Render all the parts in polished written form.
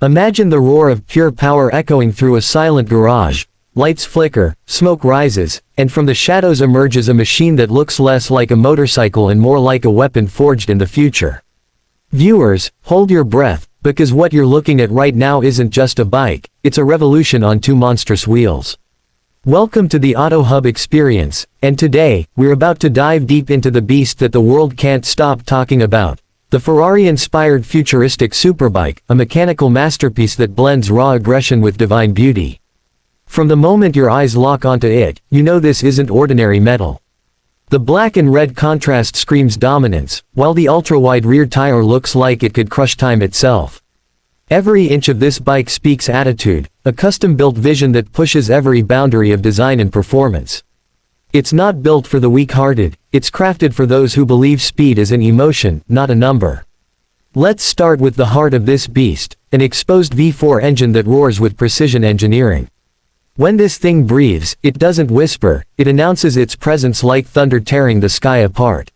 Imagine the roar of pure power echoing through a silent garage. Lights flicker, smoke rises, and from the shadows emerges a machine that looks less like a motorcycle and more like a weapon forged in the future. Viewers, hold your breath, because what you're looking at right now isn't just a bike, it's a revolution on two monstrous wheels. Welcome to the Auto Hub experience, and today, we're about to dive deep into the beast that the world can't stop talking about. The Ferrari-Inspired Futuristic Superbike, a mechanical masterpiece that blends raw aggression with divine beauty. From the moment your eyes lock onto it, you know this isn't ordinary metal. The black and red contrast screams dominance, while the ultra-wide rear tire looks like it could crush time itself. Every inch of this bike speaks attitude, a custom-built vision that pushes every boundary of design and performance. It's not built for the weak-hearted, it's crafted for those who believe speed is an emotion, not a number. Let's start with the heart of this beast, an exposed V4 engine that roars with precision engineering. When this thing breathes, it doesn't whisper, it announces its presence like thunder tearing the sky apart.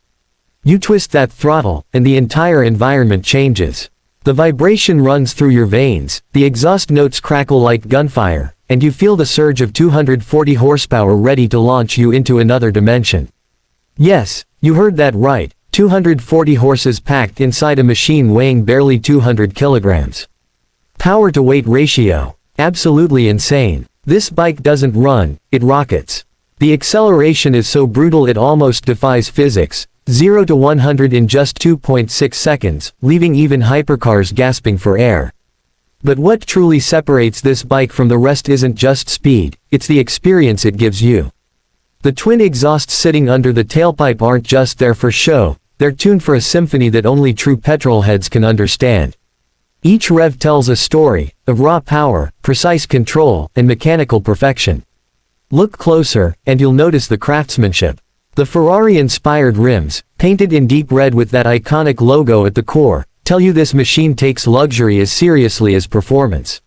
You twist that throttle, and the entire environment changes. The vibration runs through your veins, the exhaust notes crackle like gunfire, and you feel the surge of 240 horsepower ready to launch you into another dimension. Yes, you heard that right, 240 horses packed inside a machine weighing barely 200 kilograms. Power to weight ratio. Absolutely insane. This bike doesn't run, it rockets. The acceleration is so brutal it almost defies physics, 0 to 100 in just 2.6 seconds, leaving even hypercars gasping for air. But what truly separates this bike from the rest isn't just speed, it's the experience it gives you. The twin exhausts sitting under the tailpipe aren't just there for show, they're tuned for a symphony that only true petrol heads can understand. Each rev tells a story, of raw power, precise control, and mechanical perfection. Look closer, and you'll notice the craftsmanship. The Ferrari-inspired rims, painted in deep red with that iconic logo at the core, tell you this machine takes luxury as seriously as performance.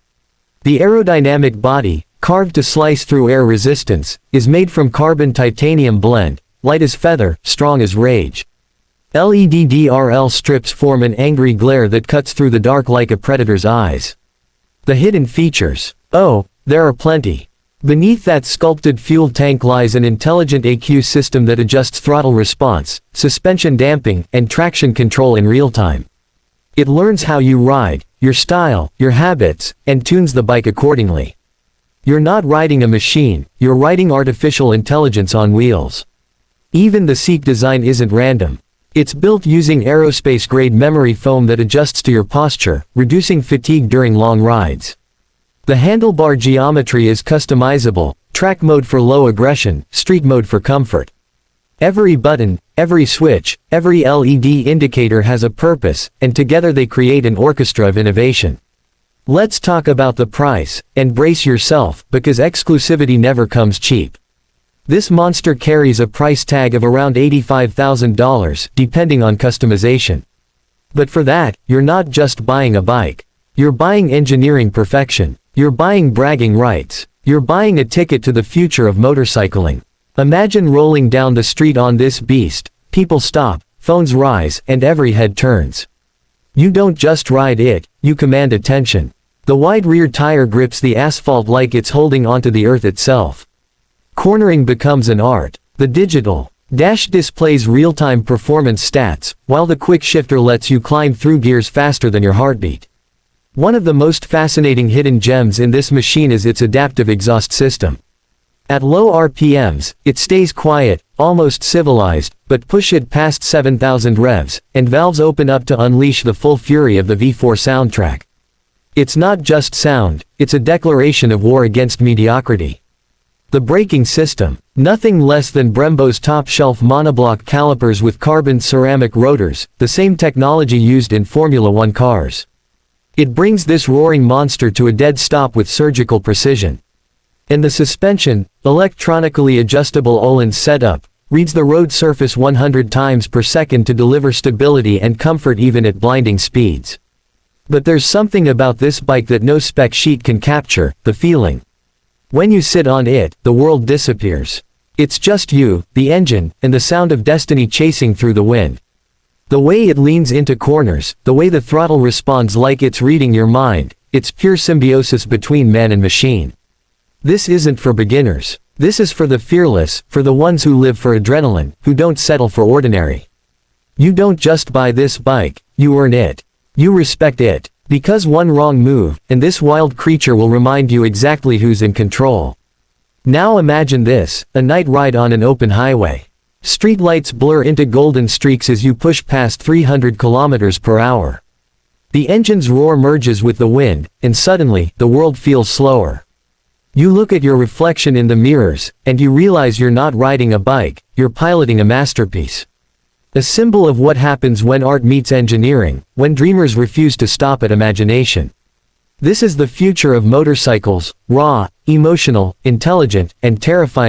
The aerodynamic body, carved to slice through air resistance, is made from carbon titanium blend, light as feather, strong as rage. LED DRL strips form an angry glare that cuts through the dark like a predator's eyes. The hidden features. Oh, there are plenty. Beneath that sculpted fuel tank lies an intelligent ECU system that adjusts throttle response, suspension damping, and traction control in real time. It learns how you ride, your style, your habits, and tunes the bike accordingly. You're not riding a machine, you're riding artificial intelligence on wheels. Even the seat design isn't random. It's built using aerospace-grade memory foam that adjusts to your posture, reducing fatigue during long rides. The handlebar geometry is customizable, track mode for low aggression, street mode for comfort. Every button, every switch, every LED indicator has a purpose, and together they create an orchestra of innovation. Let's talk about the price, and brace yourself, because exclusivity never comes cheap. This monster carries a price tag of around $85,000, depending on customization. But for that, you're not just buying a bike. You're buying engineering perfection. You're buying bragging rights. You're buying a ticket to the future of motorcycling. Imagine rolling down the street on this beast. People stop, phones rise, and every head turns. You don't just ride it, you command attention. The wide rear tire grips the asphalt like it's holding onto the earth itself. Cornering becomes an art. The digital dash displays real-time performance stats, while the quick shifter lets you climb through gears faster than your heartbeat. One of the most fascinating hidden gems in this machine is its adaptive exhaust system. At low RPMs, it stays quiet, almost civilized, but push it past 7,000 revs, and valves open up to unleash the full fury of the V4 soundtrack. It's not just sound, it's a declaration of war against mediocrity. The braking system. Nothing less than Brembo's top-shelf monoblock calipers with carbon ceramic rotors, the same technology used in Formula One cars. It brings this roaring monster to a dead stop with surgical precision. And the suspension, electronically adjustable Öhlins setup, reads the road surface 100 times per second to deliver stability and comfort even at blinding speeds. But there's something about this bike that no spec sheet can capture, the feeling. When you sit on it, the world disappears. It's just you, the engine, and the sound of destiny chasing through the wind. The way it leans into corners, the way the throttle responds like it's reading your mind, it's pure symbiosis between man and machine. This isn't for beginners. This is for the fearless, for the ones who live for adrenaline, who don't settle for ordinary. You don't just buy this bike, you earn it. You respect it. Because one wrong move, and this wild creature will remind you exactly who's in control. Now imagine this, a night ride on an open highway. Street lights blur into golden streaks as you push past 300 kilometers per hour. The engine's roar merges with the wind, and suddenly, the world feels slower. You look at your reflection in the mirrors, and you realize you're not riding a bike, you're piloting a masterpiece. A symbol of what happens when art meets engineering, when dreamers refuse to stop at imagination. This is the future of motorcycles, raw, emotional, intelligent, and terrifying.